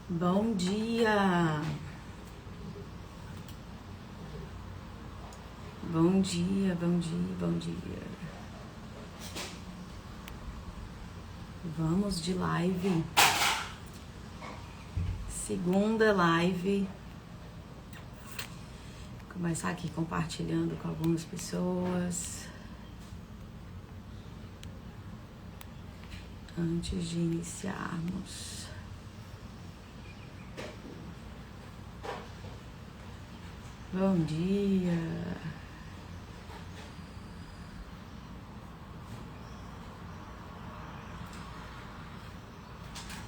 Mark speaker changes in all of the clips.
Speaker 1: Bom dia! Bom dia, bom dia, bom dia. Vamos de live. Segunda live. Vou começar aqui compartilhando com algumas pessoas. Antes de iniciarmos. Bom dia!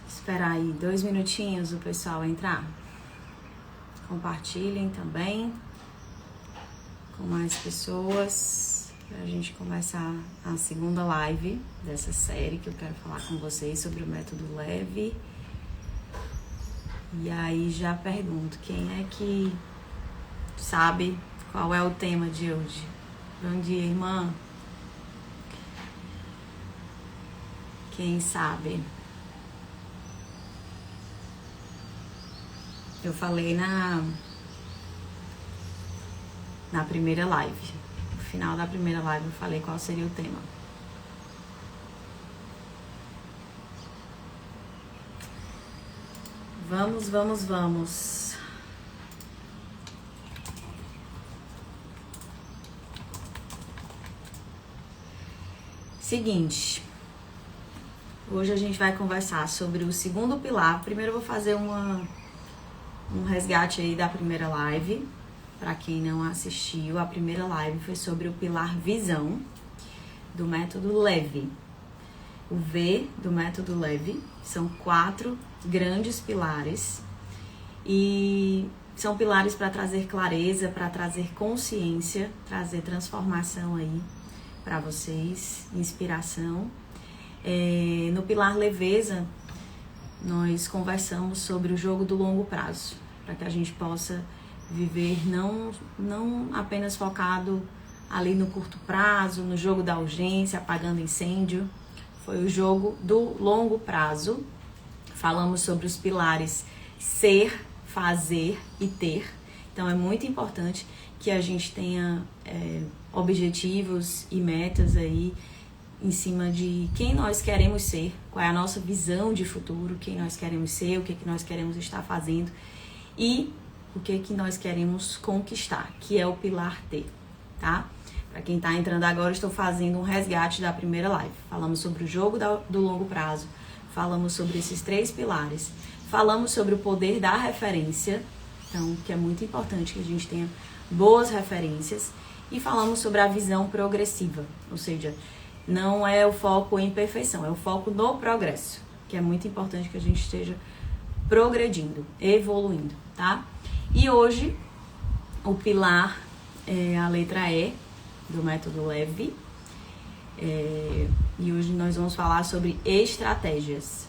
Speaker 1: Esperar aí 2 minutinhos o pessoal entrar. Compartilhem também com mais pessoas pra gente começar a segunda live dessa série que eu quero falar com vocês sobre o método leve. E aí já pergunto, quem é que sabe qual é o tema de hoje? Bom dia, irmã. Quem sabe? Eu falei na primeira live. No final da primeira live eu falei qual seria o tema. Vamos. Seguinte. Hoje a gente vai conversar sobre o segundo pilar. Primeiro eu vou fazer um resgate aí da primeira live. Para quem não assistiu, a primeira live foi sobre o pilar visão do método leve. O V do método leve são 4 grandes pilares e são pilares para trazer clareza, para trazer consciência, trazer transformação aí para vocês, inspiração. No pilar leveza, nós conversamos sobre o jogo do longo prazo, para que a gente possa viver não apenas focado ali no curto prazo, no jogo da urgência, apagando incêndio. Foi o jogo do longo prazo. Falamos sobre os pilares ser, fazer e ter. Então é muito importante que a gente tenha objetivos e metas aí em cima de quem nós queremos ser, qual é a nossa visão de futuro, quem nós queremos ser, o que nós queremos estar fazendo e o que nós queremos conquistar, que é o pilar T, tá? Para quem tá entrando agora, estou fazendo um resgate da primeira live. Falamos sobre o jogo do longo prazo, falamos sobre esses 3 pilares, falamos sobre o poder da referência, então, que é muito importante que a gente tenha boas referências, e falamos sobre a visão progressiva, ou seja, não é o foco em perfeição, é o foco no progresso, que é muito importante que a gente esteja progredindo, evoluindo, tá? E hoje, o pilar é a letra E, do método leve. E hoje nós vamos falar sobre estratégias.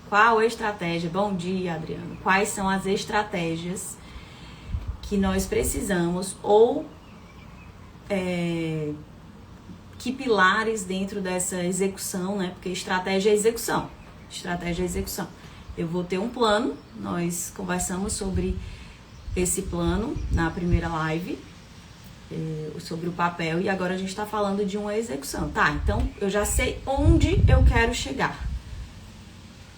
Speaker 1: Qual estratégia? Bom dia, Adriano. Quais são as estratégias que nós precisamos ou que pilares dentro dessa execução, né? Porque estratégia é execução. Estratégia é execução. Eu vou ter um plano, nós conversamos sobre esse plano na primeira live, sobre o papel, e agora a gente está falando de uma execução. Tá, então eu já sei onde eu quero chegar.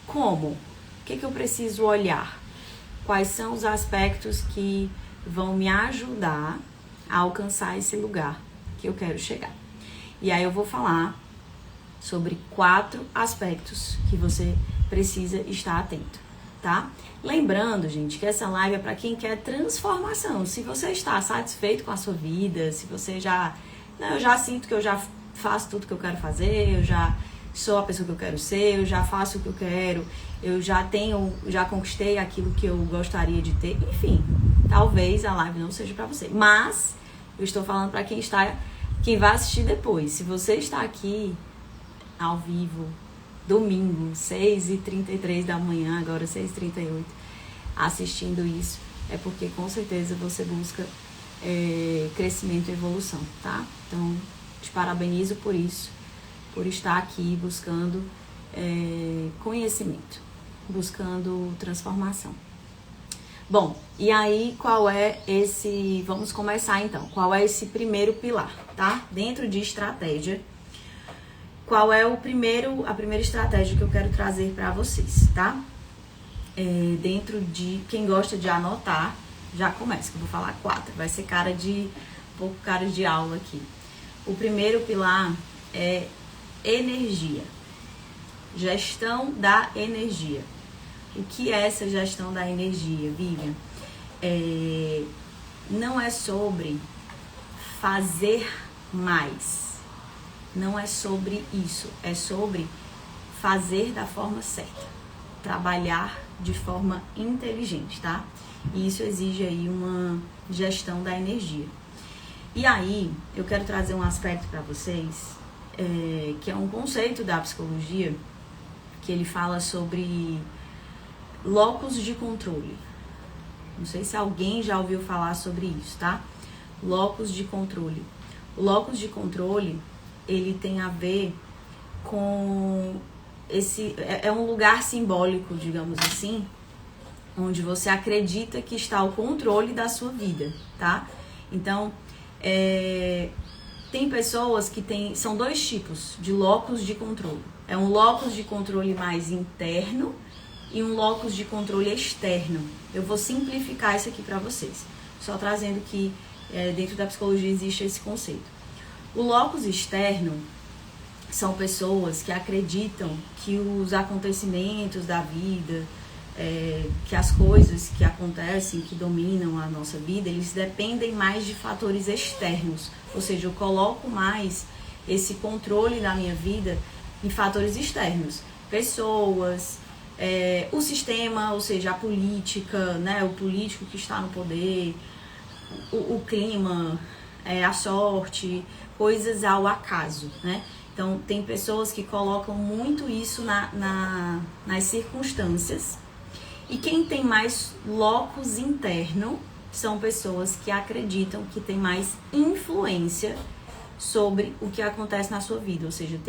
Speaker 1: Como? O que eu preciso olhar? Quais são os aspectos que vão me ajudar a alcançar esse lugar que eu quero chegar? E aí eu vou falar sobre 4 aspectos que você precisa estar atento, tá? Lembrando, gente, que essa live é para quem quer transformação. Se você está satisfeito com a sua vida, se você já... eu já sinto que eu já faço tudo que eu quero fazer, eu já sou a pessoa que eu quero ser, eu já faço o que eu quero, eu já conquistei aquilo que eu gostaria de ter. Enfim, talvez a live não seja para você. Mas eu estou falando para quem vai assistir depois. Se você está aqui ao vivo, domingo, 6h33 da manhã, agora 6h38, assistindo isso, é porque com certeza você busca crescimento e evolução, tá? Então, te parabenizo por isso, por estar aqui buscando conhecimento. buscando transformação. Bom, e aí qual é esse... Vamos começar então. Qual é esse primeiro pilar, tá? Dentro de estratégia, qual é a primeira estratégia que eu quero trazer para vocês, tá? Dentro de... Quem gosta de anotar, já começa, que eu vou falar 4. Vai ser um pouco cara de aula aqui. O primeiro pilar é energia. Gestão da energia. O que é essa gestão da energia, Vivian? Não é sobre fazer mais. Não é sobre isso. É sobre fazer da forma certa. Trabalhar de forma inteligente, tá? E isso exige aí uma gestão da energia. E aí, eu quero trazer um aspecto para vocês, que é um conceito da psicologia, que ele fala sobre locus de controle. Não sei se alguém já ouviu falar sobre isso, tá? Locus de controle. O locus de controle, ele tem a ver com esse... É um lugar simbólico, digamos assim, onde você acredita que está o controle da sua vida, tá? Então, tem pessoas que são 2 tipos de locus de controle. É um locus de controle mais interno e um locus de controle externo. Eu vou simplificar isso aqui para vocês, só trazendo que dentro da psicologia existe esse conceito. O locus externo são pessoas que acreditam que os acontecimentos da vida, que as coisas que acontecem, que dominam a nossa vida, eles dependem mais de fatores externos. Ou seja, eu coloco mais esse controle da minha vida em fatores externos. Pessoas, o sistema, ou seja, a política, né, o político que está no poder, o clima, a sorte, coisas ao acaso, né? Então, tem pessoas que colocam muito isso nas circunstâncias. E quem tem mais locus interno são pessoas que acreditam que tem mais influência sobre o que acontece na sua vida. Ou seja,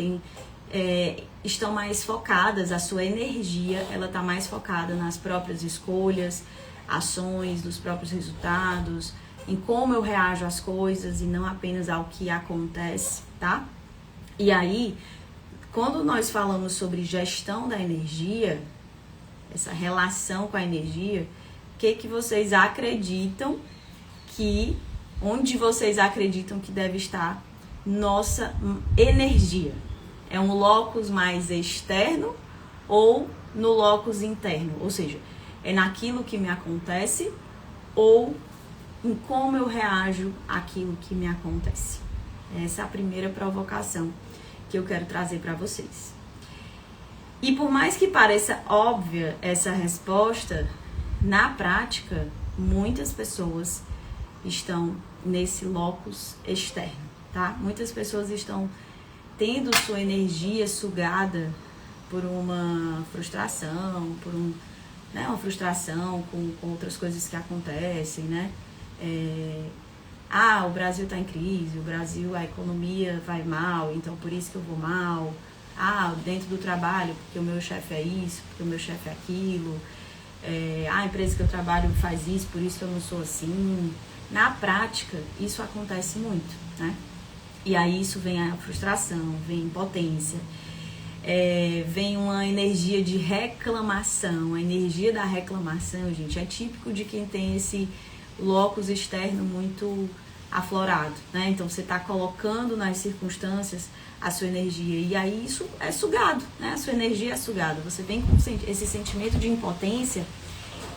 Speaker 1: estão mais focadas, a sua energia, ela está mais focada nas próprias escolhas, ações, nos próprios resultados, em como eu reajo às coisas e não apenas ao que acontece, tá? E aí, quando nós falamos sobre gestão da energia, essa relação com a energia, o que vocês acreditam onde vocês acreditam que deve estar nossa energia? É um locus mais externo ou no locus interno? Ou seja, é naquilo que me acontece ou em como eu reajo àquilo que me acontece? Essa é a primeira provocação que eu quero trazer para vocês. E por mais que pareça óbvia essa resposta, na prática, muitas pessoas estão nesse locus externo, tá? Muitas pessoas estão tendo sua energia sugada por uma frustração, uma frustração com outras coisas que acontecem, né? O Brasil está em crise, a economia vai mal, então por isso que eu vou mal. Dentro do trabalho, porque o meu chefe é isso, porque o meu chefe é aquilo. A empresa que eu trabalho faz isso, por isso que eu não sou assim. Na prática, isso acontece muito, né? E aí isso vem a frustração, vem a impotência, vem uma energia de reclamação. A energia da reclamação, gente, é típico de quem tem esse locus externo muito aflorado, né? Então você está colocando nas circunstâncias a sua energia e aí isso é sugado, né? A sua energia é sugada. Você vem com esse sentimento de impotência,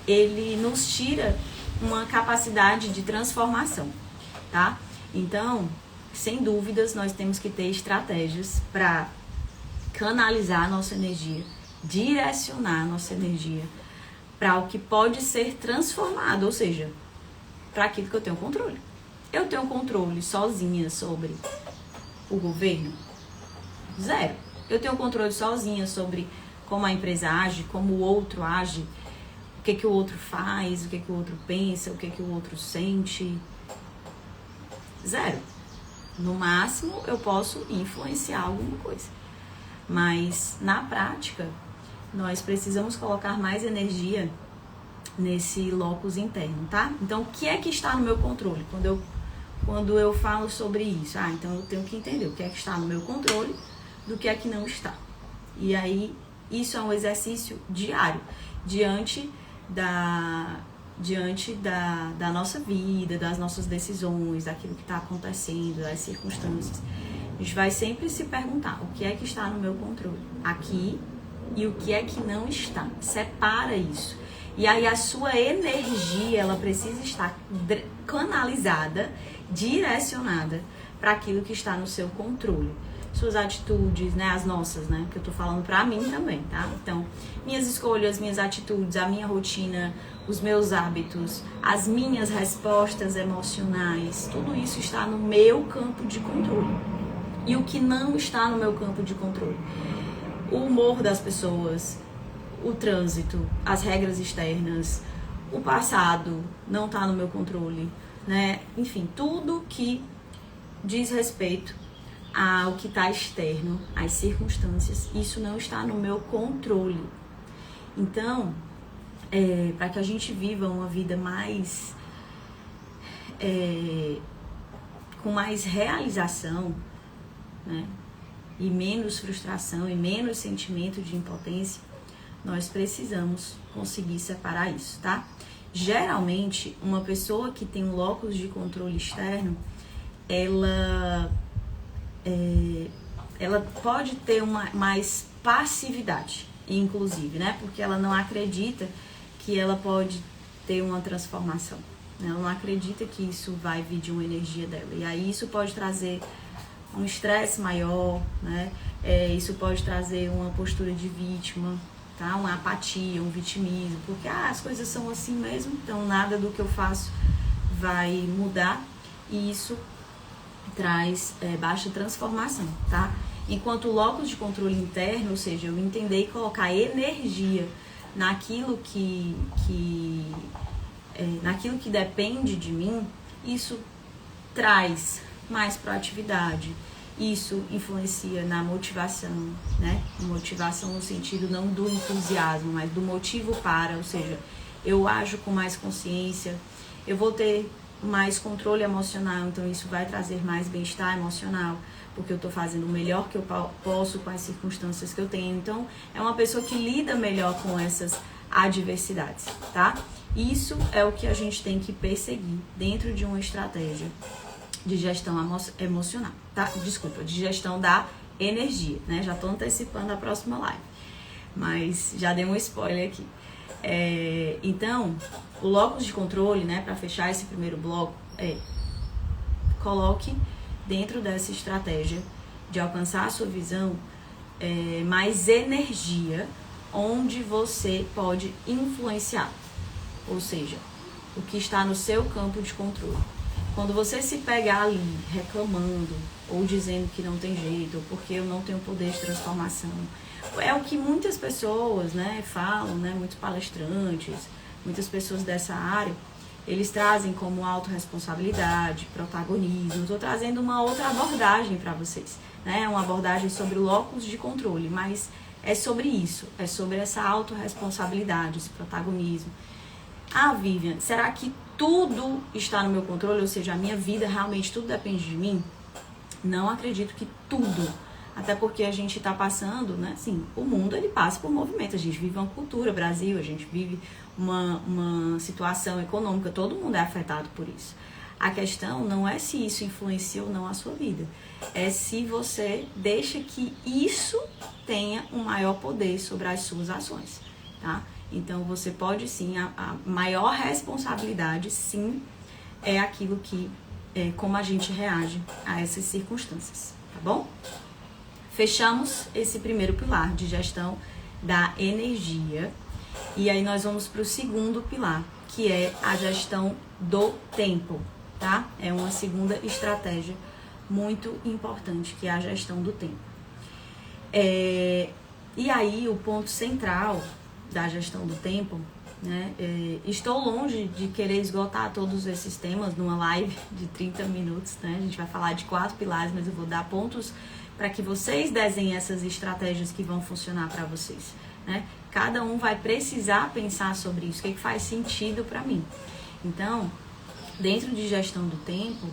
Speaker 1: ele nos tira uma capacidade de transformação, tá? Então, sem dúvidas, nós temos que ter estratégias para canalizar a nossa energia, direcionar a nossa energia para o que pode ser transformado, ou seja, para aquilo que eu tenho controle. Eu tenho controle sozinha sobre o governo? Zero. Eu tenho controle sozinha sobre como a empresa age, como o outro age, o que o outro faz, o que o outro pensa, o que o outro sente? Zero. No máximo, eu posso influenciar alguma coisa. Mas, na prática, nós precisamos colocar mais energia nesse locus interno, tá? Então, o que é que está no meu controle? Quando eu falo sobre isso, então eu tenho que entender o que é que está no meu controle do que é que não está. E aí, isso é um exercício diário, diante da nossa vida, das nossas decisões, daquilo que está acontecendo, das circunstâncias. A gente vai sempre se perguntar o que é que está no meu controle aqui e o que é que não está. Separa isso. E aí a sua energia, ela precisa estar canalizada, direcionada para aquilo que está no seu controle. Suas atitudes, né, as nossas, né, que eu tô falando pra mim também, tá? Então, minhas escolhas, minhas atitudes, a minha rotina, os meus hábitos, as minhas respostas emocionais, tudo isso está no meu campo de controle. E o que não está no meu campo de controle? O humor das pessoas, o trânsito, as regras externas, o passado não está no meu controle, né? Enfim, tudo que diz respeito ao que está externo, às circunstâncias, isso não está no meu controle. Então, para que a gente viva uma vida mais com mais realização, né, e menos frustração e menos sentimento de impotência, nós precisamos conseguir separar isso, tá? Geralmente, uma pessoa que tem um locus de controle externo, ela pode ter mais passividade, inclusive, né? Porque ela não acredita que ela pode ter uma transformação, né? Ela não acredita que isso vai vir de uma energia dela. E aí isso pode trazer um estresse maior, né? Isso pode trazer uma postura de vítima, tá? Uma apatia, um vitimismo, porque as coisas são assim mesmo, então nada do que eu faço vai mudar, e isso traz baixa transformação, tá? Enquanto o locus de controle interno, ou seja, eu entender e colocar energia naquilo que depende de mim, isso traz mais proatividade, isso influencia na motivação, né? Motivação no sentido não do entusiasmo, mas do motivo para, ou seja, eu ajo com mais consciência, eu vou ter mais controle emocional, então isso vai trazer mais bem-estar emocional, porque eu estou fazendo o melhor que eu posso com as circunstâncias que eu tenho. Então, é uma pessoa que lida melhor com essas adversidades, tá? Isso é o que a gente tem que perseguir dentro de uma estratégia de gestão emocional, tá? Desculpa, de gestão da energia, né? Já tô antecipando a próxima live, mas já dei um spoiler aqui. Então, o locus de controle, né, para fechar esse primeiro bloco, coloque dentro dessa estratégia de alcançar a sua visão mais energia onde você pode influenciar, ou seja, o que está no seu campo de controle. Quando você se pegar ali reclamando ou dizendo que não tem jeito, ou porque eu não tenho poder de transformação, é o que muitas pessoas, né, falam, né, muitos palestrantes, muitas pessoas dessa área, eles trazem como autorresponsabilidade, protagonismo. Estou trazendo uma outra abordagem para vocês, né, uma abordagem sobre o locus de controle, mas é sobre isso, é sobre essa autorresponsabilidade, esse protagonismo. Vivian, será que tudo está no meu controle? Ou seja, a minha vida, realmente tudo depende de mim? Não acredito que tudo. Até porque a gente está passando, né? Assim, o mundo ele passa por movimento. A gente vive uma cultura, Brasil, a gente vive uma situação econômica, todo mundo é afetado por isso. A questão não é se isso influencia ou não a sua vida. É se você deixa que isso tenha um maior poder sobre as suas ações, tá? Então, você pode sim, a maior responsabilidade, sim, é aquilo que, como a gente reage a essas circunstâncias, tá bom? Fechamos esse primeiro pilar de gestão da energia, e aí nós vamos para o segundo pilar, que é a gestão do tempo, tá? É uma segunda estratégia muito importante, que é a gestão do tempo. E aí, o ponto central da gestão do tempo, né? Estou longe de querer esgotar todos esses temas numa live de 30 minutos, né? A gente vai falar de 4 pilares, mas eu vou dar pontos para que vocês desenhem essas estratégias que vão funcionar para vocês, né? Cada um vai precisar pensar sobre isso, o que faz sentido para mim. Então, dentro de gestão do tempo,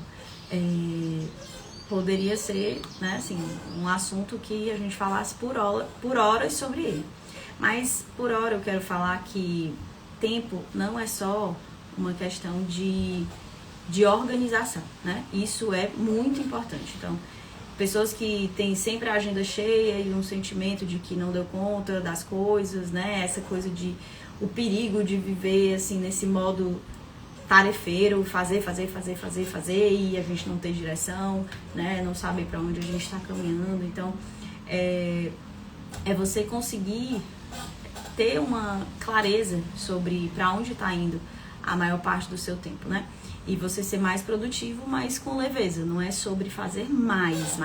Speaker 1: poderia ser, né, assim, um assunto que a gente falasse por horas sobre ele. Mas, por hora, eu quero falar que tempo não é só uma questão de organização, né? Isso é muito importante. Então, pessoas que têm sempre a agenda cheia e um sentimento de que não deu conta das coisas, né? Essa coisa de o perigo de viver assim nesse modo tarefeiro, fazer e a gente não ter direção, né? Não saber para onde a gente está caminhando. Então, é você conseguir ter uma clareza sobre para onde está indo a maior parte do seu tempo, né? E você ser mais produtivo, mas com leveza. Não é sobre fazer mais.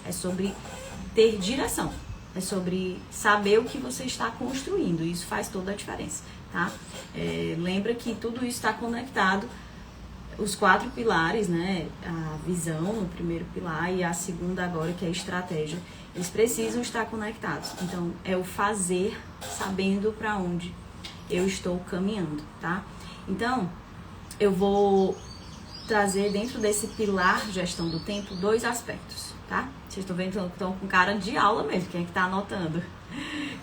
Speaker 1: É sobre ter direção. É sobre saber o que você está construindo. Isso faz toda a diferença, tá? Lembra que tudo isso está conectado. Os 4 pilares, né? A visão no primeiro pilar e a segunda agora, que é a estratégia. Eles precisam estar conectados. Então, é o fazer sabendo para onde eu estou caminhando, tá? Então, eu vou trazer dentro desse pilar gestão do tempo 2 aspectos, tá? Vocês estão vendo que estão com cara de aula mesmo, quem é que tá anotando?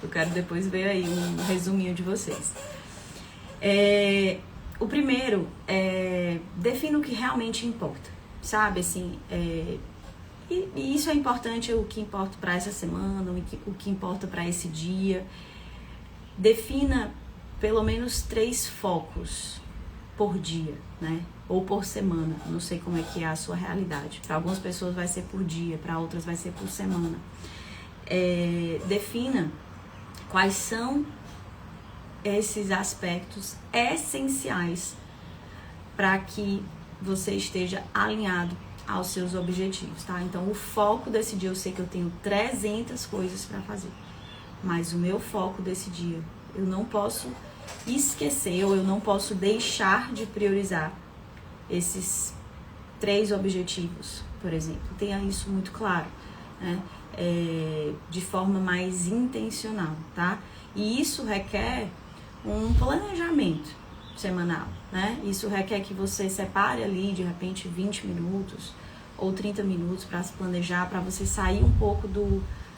Speaker 1: Eu quero depois ver aí um resuminho de vocês. O primeiro é defina o que realmente importa, sabe? Assim, e isso é importante, o que importa para essa semana, o que importa para esse dia. Defina pelo menos 3 focos por dia, né? Ou por semana, não sei como é que é a sua realidade. Para algumas pessoas vai ser por dia, para outras vai ser por semana. Defina quais são esses aspectos essenciais para que você esteja alinhado aos seus objetivos, tá? Então, o foco desse dia, eu sei que eu tenho 300 coisas para fazer, mas o meu foco desse dia, eu não posso esquecer ou eu não posso deixar de priorizar esses 3 objetivos, por exemplo. Tenha isso muito claro, né? De forma mais intencional, tá? E isso requer um planejamento semanal, né? Isso requer que você separe ali, de repente, 20 minutos ou 30 minutos para se planejar, para você sair um pouco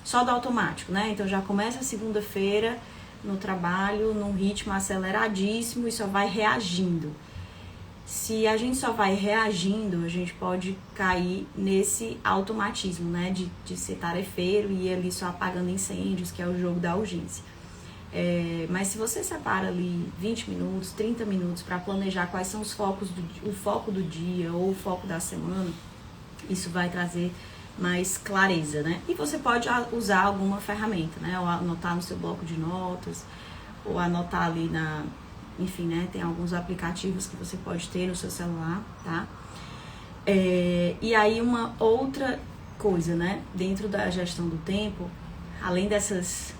Speaker 1: só do automático, né? Então, já começa a segunda-feira no trabalho, num ritmo aceleradíssimo e só vai reagindo. Se a gente só vai reagindo, a gente pode cair nesse automatismo, né? De ser tarefeiro e ir ali só apagando incêndios, que é o jogo da urgência. Mas se você separa ali 20 minutos, 30 minutos para planejar quais são os focos, o foco do dia ou o foco da semana, isso vai trazer mais clareza, né? E você pode usar alguma ferramenta, né? Ou anotar no seu bloco de notas, ou anotar ali enfim, né? Tem alguns aplicativos que você pode ter no seu celular, tá? E aí uma outra coisa, né? Dentro da gestão do tempo, além desses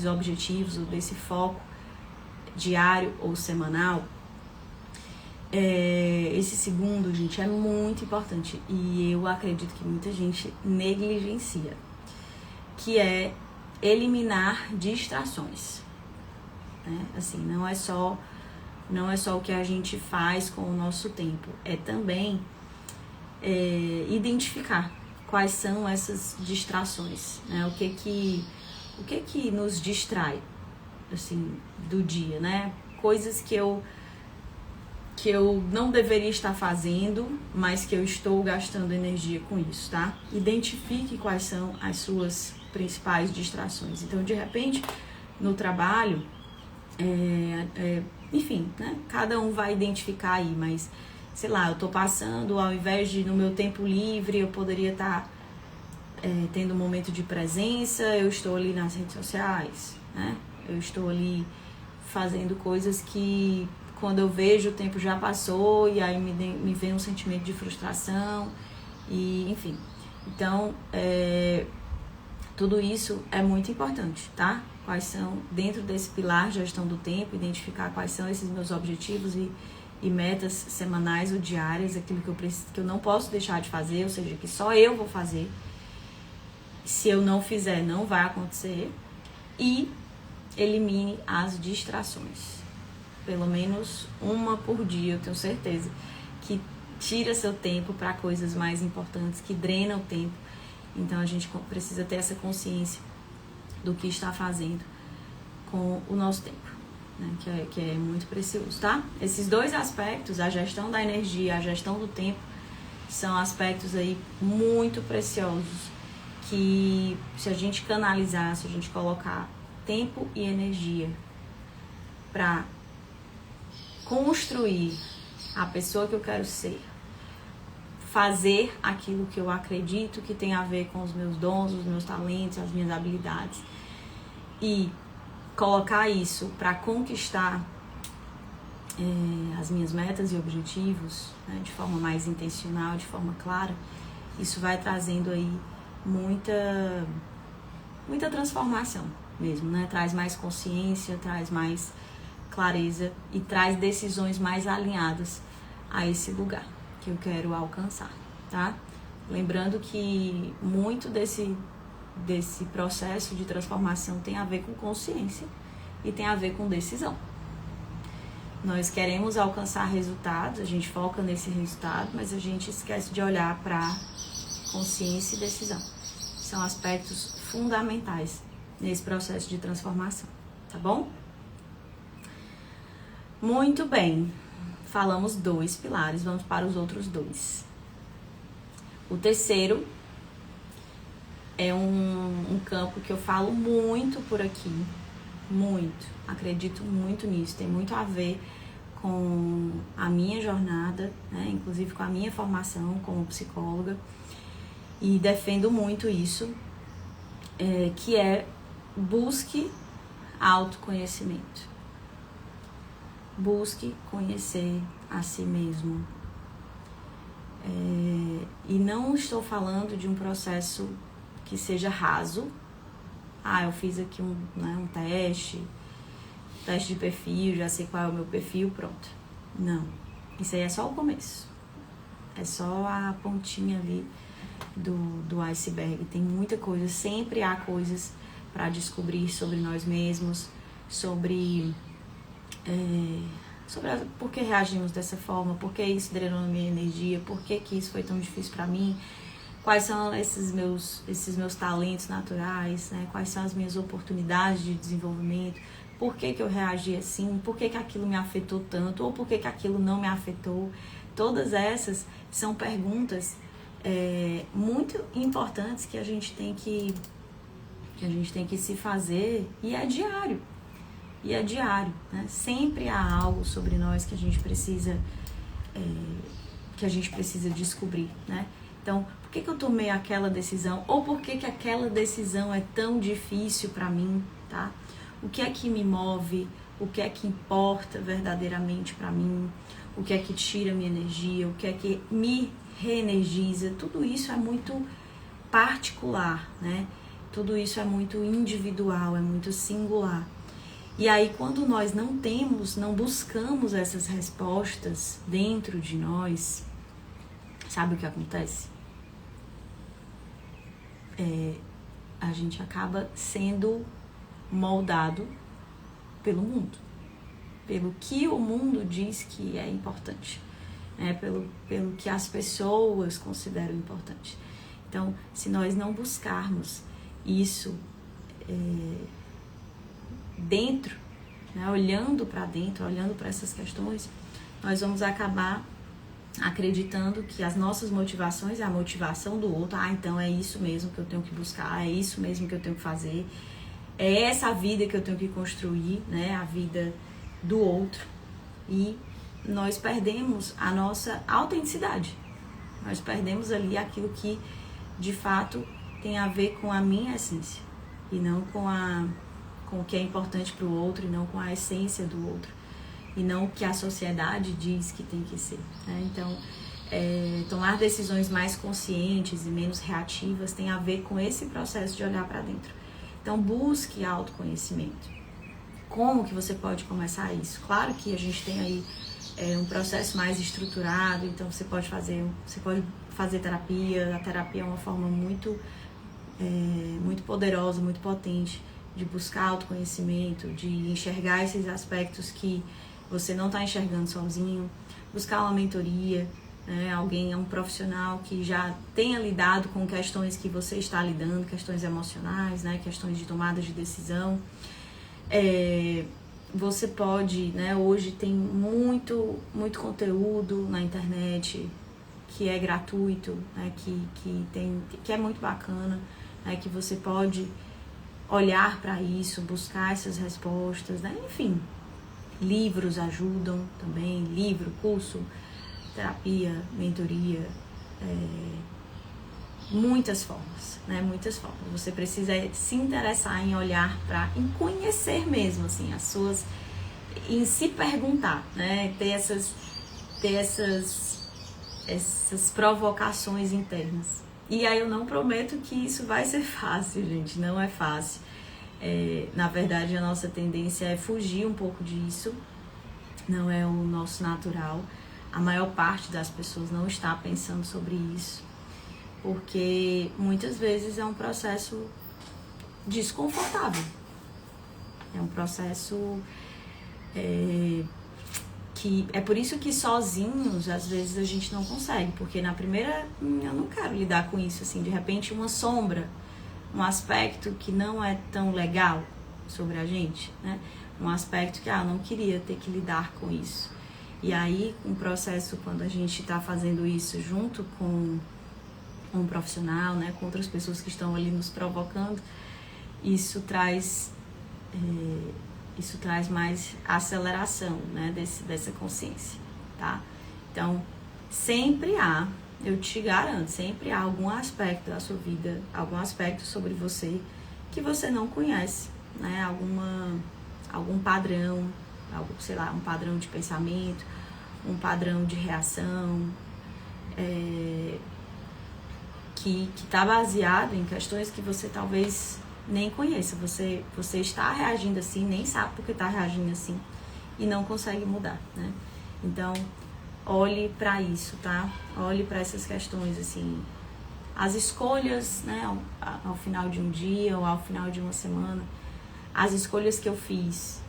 Speaker 1: objetivos, ou desse foco diário ou semanal, esse segundo, gente, é muito importante e eu acredito que muita gente negligencia, que é eliminar distrações, né? Assim, não é só o que a gente faz com o nosso tempo, é também identificar quais são essas distrações, né? O que nos distrai, assim, do dia, né? Coisas que eu não deveria estar fazendo, mas que eu estou gastando energia com isso, tá? Identifique quais são as suas principais distrações. Então, de repente, no trabalho, enfim, né? Cada um vai identificar aí, mas, sei lá, eu tô passando, ao invés de, no meu tempo livre, eu poderia estar tendo um momento de presença, eu estou ali nas redes sociais, né? Eu estou ali fazendo coisas que, quando eu vejo, o tempo já passou e aí me vem um sentimento de frustração e, enfim. Então, tudo isso é muito importante, tá? Quais são, dentro desse pilar gestão do tempo, identificar quais são esses meus objetivos e metas semanais ou diárias, aquilo que eu não posso deixar de fazer, ou seja, que só eu vou fazer. Se eu não fizer, não vai acontecer. E elimine as distrações. Pelo menos uma por dia, eu tenho certeza, que tira seu tempo para coisas mais importantes, que drena o tempo. Então a gente precisa ter essa consciência do que está fazendo com o nosso tempo, né? Que é muito precioso, tá? Esses dois aspectos, a gestão da energia, a gestão do tempo, são aspectos aí muito preciosos que, se a gente canalizar, se a gente colocar tempo e energia para construir a pessoa que eu quero ser, fazer aquilo que eu acredito que tem a ver com os meus dons, os meus talentos, as minhas habilidades, e colocar isso para conquistar as minhas metas e objetivos, né, de forma mais intencional, de forma clara, isso vai trazendo aí muita transformação mesmo, né? Traz mais consciência, traz mais clareza e traz decisões mais alinhadas a esse lugar que eu quero alcançar, tá? Lembrando que muito desse processo de transformação tem a ver com consciência e tem a ver com decisão. Nós queremos alcançar resultados, a gente foca nesse resultado, mas a gente esquece de olhar para consciência e decisão. São aspectos fundamentais nesse processo de transformação, tá bom? Muito bem, falamos 2 pilares, vamos para os outros 2. O terceiro é um campo que eu falo muito por aqui, muito, acredito muito nisso, tem muito a ver com a minha jornada, né? Inclusive com a minha formação como psicóloga, e defendo muito isso, que é busque autoconhecimento. Busque conhecer a si mesmo. E não estou falando de um processo que seja raso. Eu fiz aqui um teste de perfil, já sei qual é o meu perfil, pronto. Não, isso aí é só o começo. É só a pontinha ali do iceberg. Tem muita coisa, sempre há coisas para descobrir sobre nós mesmos, sobre por que reagimos dessa forma, por que isso drenou a minha energia, por que isso foi tão difícil para mim, quais são esses meus talentos naturais, né? Quais são as minhas oportunidades de desenvolvimento, por que eu reagi assim, por que aquilo me afetou tanto, ou por que aquilo não me afetou. Todas essas são perguntas muito importantes que a gente tem que se fazer, e é diário. Né? Sempre há algo sobre nós que a gente precisa descobrir, né? Então, por que eu tomei aquela decisão? Ou por que aquela decisão é tão difícil para mim, tá? O que é que me move? O que é que importa verdadeiramente para mim? O que é que tira minha energia? O que é que me reenergiza? Tudo isso é muito particular, né? Tudo isso é muito individual, é muito singular. E aí, quando nós não buscamos essas respostas dentro de nós, sabe o que acontece? A gente acaba sendo moldado pelo mundo, pelo que o mundo diz que é importante, né? Pelo que as pessoas consideram importante. Então, se nós não buscarmos isso dentro, né? Olhando para dentro, olhando para essas questões, nós vamos acabar acreditando que as nossas motivações é a motivação do outro. Então é isso mesmo que eu tenho que buscar, é isso mesmo que eu tenho que fazer, é essa vida que eu tenho que construir, né? A vida do outro. E nós perdemos a nossa autenticidade, nós perdemos ali aquilo que de fato tem a ver com a minha essência, e não com o que é importante para o outro, e não com a essência do outro, e não o que a sociedade diz que tem que ser, né? Então, tomar decisões mais conscientes e menos reativas tem a ver com esse processo de olhar para dentro. Então, busque autoconhecimento. Como que você pode começar isso? Claro que a gente tem aí um processo mais estruturado, então você pode fazer terapia. A terapia é uma forma muito poderosa, muito potente de buscar autoconhecimento, de enxergar esses aspectos que você não está enxergando sozinho, buscar uma mentoria, né? Alguém, um profissional que já tenha lidado com questões que você está lidando, questões emocionais, né? Questões de tomada de decisão. Você pode, né? Hoje tem muito conteúdo na internet que é gratuito, né? Que é muito bacana, né? Que você pode olhar para isso, buscar essas respostas, né? Enfim, livros ajudam também, livro, curso, terapia, mentoria, muitas formas, né? Muitas formas. Você precisa se interessar em olhar em conhecer mesmo, assim, as suas, em se perguntar, né? Ter essas provocações internas. E aí eu não prometo que isso vai ser fácil, gente, não é fácil. Na verdade, a nossa tendência é fugir um pouco disso, não é o nosso natural. A maior parte das pessoas não está pensando sobre isso, porque muitas vezes é um processo desconfortável. É um processo que é por isso que sozinhos às vezes a gente não consegue, porque na primeira eu não quero lidar com isso, assim, de repente uma sombra, um aspecto que não é tão legal sobre a gente, né? Um aspecto que eu não queria ter que lidar com isso. E aí, um processo, quando a gente está fazendo isso junto com um profissional, né, com outras pessoas que estão ali nos provocando, isso traz mais aceleração, né, dessa consciência, tá? Então, sempre há, eu te garanto, sempre há algum aspecto da sua vida, algum aspecto sobre você que você não conhece, né? Algum padrão, sei lá, um padrão de pensamento, um padrão de reação, que está baseado em questões que você talvez nem conheça. Você está reagindo assim, nem sabe porque está reagindo assim e não consegue mudar, né? Então, olhe para isso, tá? Olhe para essas questões, assim, as escolhas, né, ao final de um dia ou ao final de uma semana, as escolhas que eu fiz,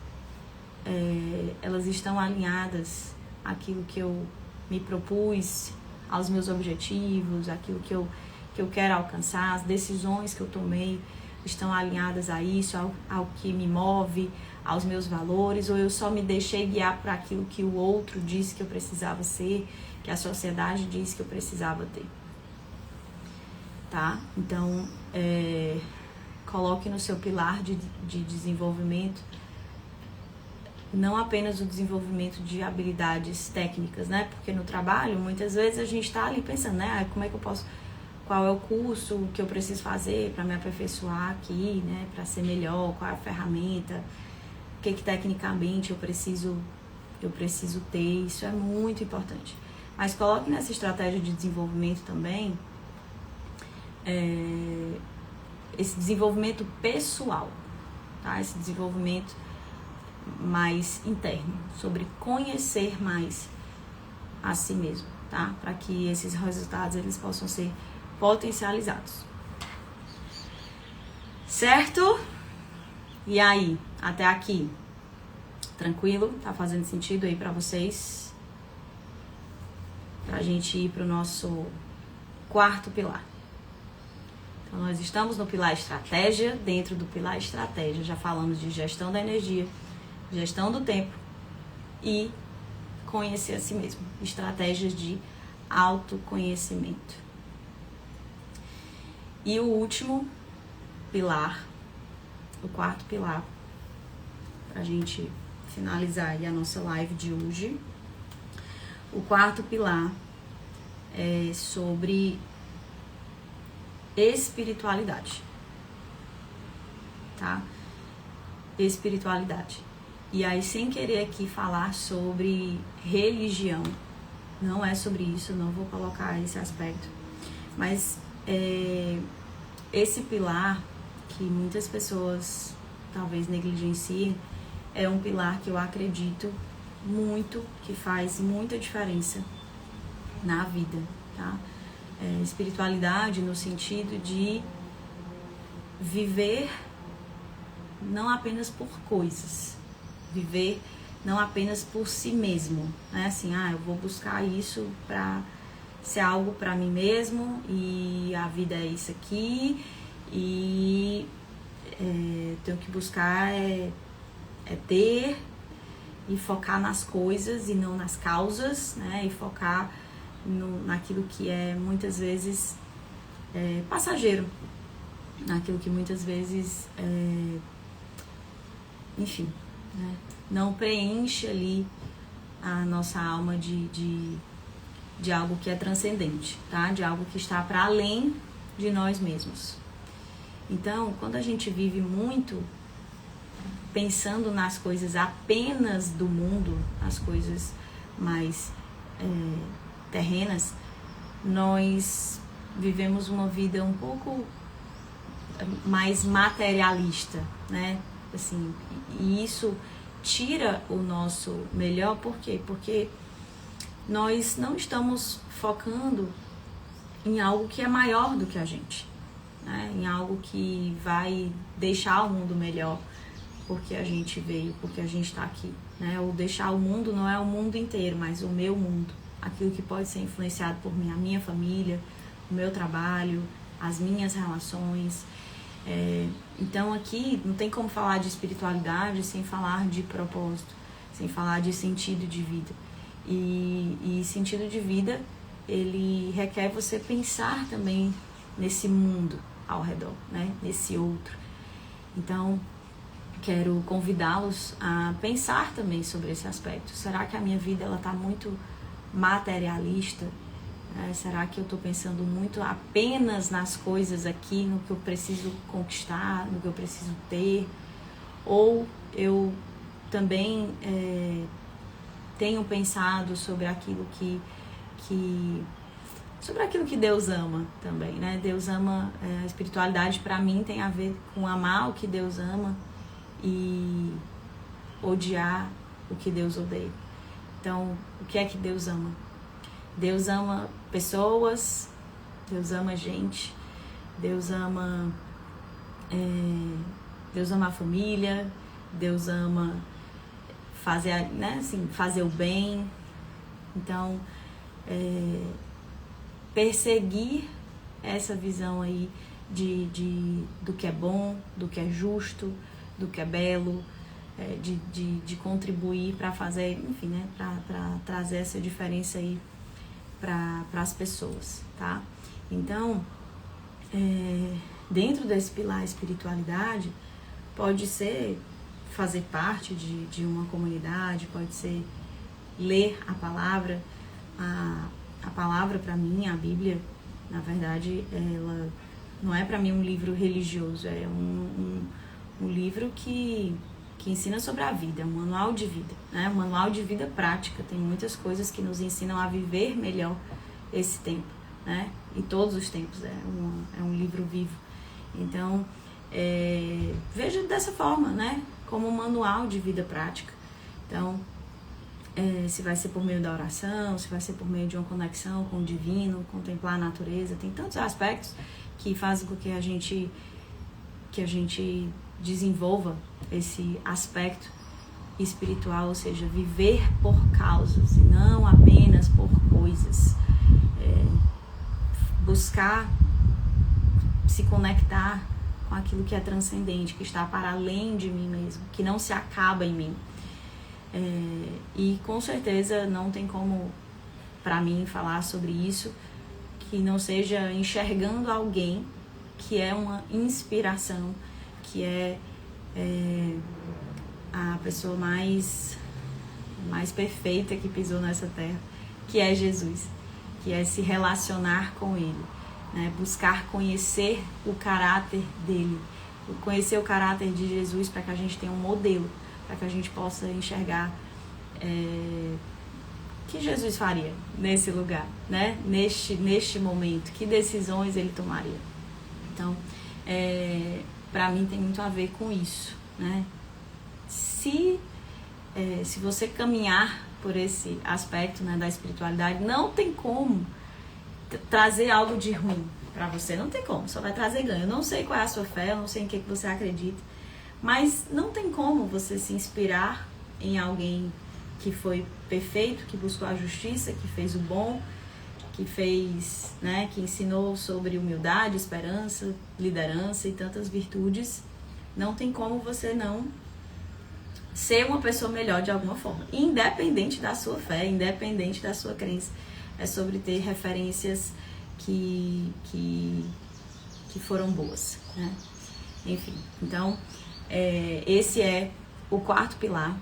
Speaker 1: elas estão alinhadas àquilo que eu me propus, aos meus objetivos, àquilo que eu quero alcançar, as decisões que eu tomei estão alinhadas a isso, ao que me move, aos meus valores, ou eu só me deixei guiar para aquilo que o outro disse que eu precisava ser, que a sociedade disse que eu precisava ter, tá? Então, coloque no seu pilar de desenvolvimento não apenas o desenvolvimento de habilidades técnicas, né? Porque no trabalho, muitas vezes a gente está ali pensando, né? Como é que eu posso... Qual é o curso que eu preciso fazer para me aperfeiçoar aqui, né? Para ser melhor, qual é a ferramenta, o que tecnicamente eu preciso ter, isso é muito importante. Mas coloque nessa estratégia de desenvolvimento também esse desenvolvimento pessoal, tá? Esse desenvolvimento mais interno, sobre conhecer mais a si mesmo, tá? Para que esses resultados eles possam ser potencializados. Certo? E aí, até aqui, tranquilo? Tá fazendo sentido aí para vocês? Pra gente ir pro nosso quarto pilar. Então, nós estamos no pilar estratégia. Dentro do pilar estratégia, já falamos de gestão da energia, gestão do tempo e conhecer a si mesmo. Estratégias de autoconhecimento. E o último pilar, o quarto pilar, pra gente finalizar aí a nossa live de hoje. O quarto pilar é sobre espiritualidade, tá? Espiritualidade. E aí, sem querer aqui falar sobre religião, não é sobre isso, não vou colocar esse aspecto, mas esse pilar que muitas pessoas talvez negligenciem, é um pilar que eu acredito muito, que faz muita diferença na vida, tá? Espiritualidade no sentido de viver não apenas por coisas, viver não apenas por si mesmo, né? Assim, eu vou buscar isso para ser algo para mim mesmo, e a vida é isso aqui, e tenho que buscar ter e focar nas coisas e não nas causas, né? E focar naquilo que é muitas vezes passageiro, naquilo que muitas vezes enfim, né? Não preenche ali a nossa alma de algo que é transcendente, tá? De algo que está para além de nós mesmos. Então, quando a gente vive muito pensando nas coisas apenas do mundo, as coisas mais terrenas, nós vivemos uma vida um pouco mais materialista, né? Assim, e isso tira o nosso melhor. Por quê? Porque nós não estamos focando em algo que é maior do que a gente, né? Em algo que vai deixar o mundo melhor porque a gente veio, porque a gente está aqui, né? Ou deixar o mundo não é o mundo inteiro, mas o meu mundo, aquilo que pode ser influenciado por mim, a minha família, o meu trabalho, as minhas relações. Então aqui não tem como falar de espiritualidade sem falar de propósito, sem falar de sentido de vida. E sentido de vida, ele requer você pensar também nesse mundo ao redor, né? Nesse outro. Então, quero convidá-los a pensar também sobre esse aspecto. Será que a minha vida está muito materialista? Será que eu estou pensando muito apenas nas coisas aqui, no que eu preciso conquistar, no que eu preciso ter? Ou eu também tenho pensado sobre aquilo sobre aquilo que Deus ama também, né? Deus ama, a espiritualidade para mim tem a ver com amar o que Deus ama e odiar o que Deus odeia. Então, o que é que Deus ama? Deus ama pessoas, Deus ama gente, Deus ama a família, Deus ama fazer, né, assim, fazer o bem. Então, perseguir essa visão aí do que é bom, do que é justo, do que é belo, de contribuir para fazer, enfim, né, para trazer essa diferença aí para as pessoas, tá? Então, dentro desse pilar espiritualidade, pode ser fazer parte de uma comunidade, pode ser ler a palavra. A palavra para mim, a Bíblia, na verdade, ela não é para mim um livro religioso, é um livro que ensina sobre a vida, é um manual de vida, né? Um manual de vida prática. Tem muitas coisas que nos ensinam a viver melhor esse tempo, né? E todos os tempos, é um livro vivo. Então, veja dessa forma, né? Como um manual de vida prática. Então, se vai ser por meio da oração, se vai ser por meio de uma conexão com o divino, contemplar a natureza, tem tantos aspectos que fazem com que a gente desenvolva esse aspecto espiritual, ou seja, viver por causas e não apenas por coisas. Buscar se conectar com aquilo que é transcendente, que está para além de mim mesmo, que não se acaba em mim. E com certeza não tem como, para mim, falar sobre isso que não seja enxergando alguém que é uma inspiração, que é a pessoa mais perfeita que pisou nessa terra, que é Jesus, que é se relacionar com Ele, né? Buscar conhecer o caráter dele, conhecer o caráter de Jesus, para que a gente tenha um modelo, para que a gente possa enxergar o que Jesus faria nesse lugar, né? Neste momento, que decisões ele tomaria. Então, para mim tem muito a ver com isso, né? Se você caminhar por esse aspecto, né, da espiritualidade, não tem como trazer algo de ruim para você, não tem como, só vai trazer ganho. Eu não sei qual é a sua fé, eu não sei em que você acredita, Mas não tem como você se inspirar em alguém que foi perfeito, que buscou a justiça, que fez o bom, que fez, né, que ensinou sobre humildade, esperança, liderança e tantas virtudes. Não tem como você não ser uma pessoa melhor de alguma forma, independente da sua fé, independente da sua crença. É sobre ter referências que foram boas, né? Enfim, então esse é o quarto pilar.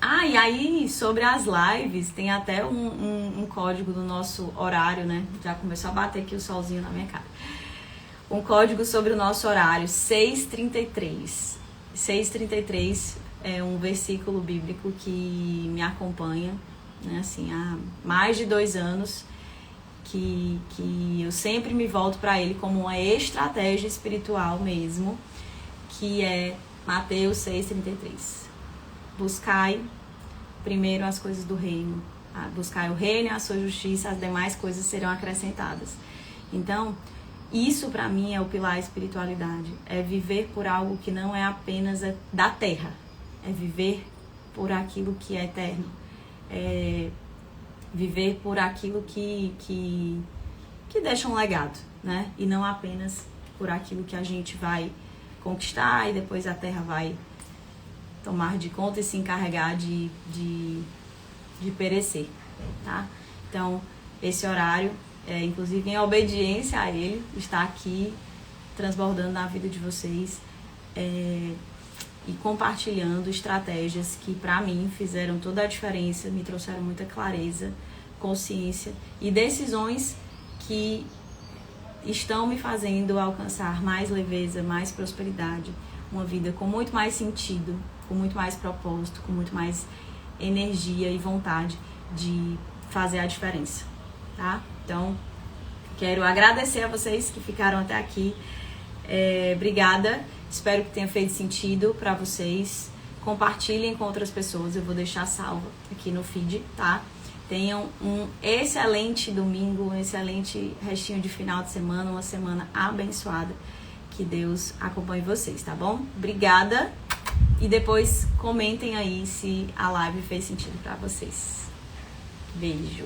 Speaker 1: E aí sobre as lives, tem até um código do nosso horário, né? Já começou a bater aqui o solzinho na minha cara. Um código sobre o nosso horário, 6h33. 6h33 é um versículo bíblico que me acompanha, né? Assim, há mais de 2 anos que eu sempre me volto para ele como uma estratégia espiritual mesmo, que é Mateus 6,33. Buscai primeiro as coisas do reino. Buscai o reino e a sua justiça, as demais coisas serão acrescentadas. Então, isso para mim é o pilar espiritualidade. É viver por algo que não é apenas da terra. É viver por aquilo que é eterno. É viver por aquilo que deixa um legado, né? E não apenas por aquilo que a gente vai conquistar e depois a terra vai tomar de conta e se encarregar de perecer, tá? Então, esse horário, inclusive em obediência a ele, está aqui transbordando na vida de vocês e compartilhando estratégias que para mim fizeram toda a diferença, me trouxeram muita clareza, consciência e decisões que estão me fazendo alcançar mais leveza, mais prosperidade, uma vida com muito mais sentido, com muito mais propósito, com muito mais energia e vontade de fazer a diferença, tá? Então, quero agradecer a vocês que ficaram até aqui. Obrigada, espero que tenha feito sentido para vocês. Compartilhem com outras pessoas, eu vou deixar salvo aqui no feed, tá? Tenham um excelente domingo, um excelente restinho de final de semana, uma semana abençoada. Que Deus acompanhe vocês, tá bom? Obrigada. E depois comentem aí se a live fez sentido pra vocês. Beijo.